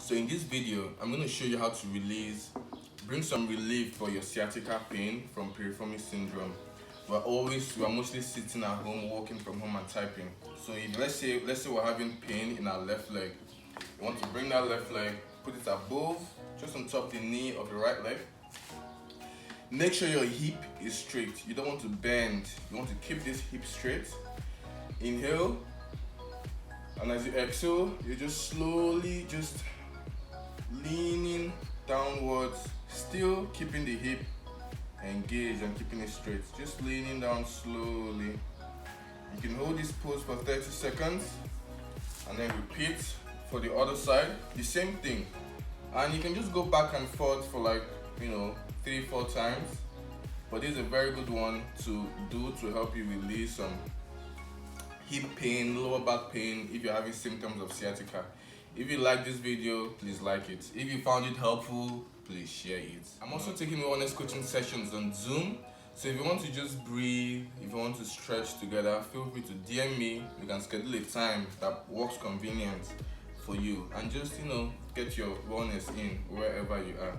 So in this video, I'm going to show you how to bring some relief for your sciatica pain from piriformis syndrome. We are mostly sitting at home, working from home and typing. So let's say we're having pain in our left leg. You want to bring that left leg, put it above, just on top the knee of your right leg. Make sure your hip is straight. You don't want to bend. You want to keep this hip straight. Inhale. And as you exhale, you're just slowly leaning downwards, still keeping the hip engaged and keeping it straight. Just leaning down slowly. You can hold this pose for 30 seconds and then repeat for the other side, the same thing. And you can just go back and forth for like, 3-4 times. But this is a very good one to do to help you release some hip pain, lower back pain if you're having symptoms of sciatica. If you like this video, please like it. If you found it helpful, please share it. I'm also taking wellness coaching sessions on Zoom. So if you want to just breathe, if you want to stretch together, feel free to DM me. We can schedule a time that works convenient for you and just, get your wellness in wherever you are.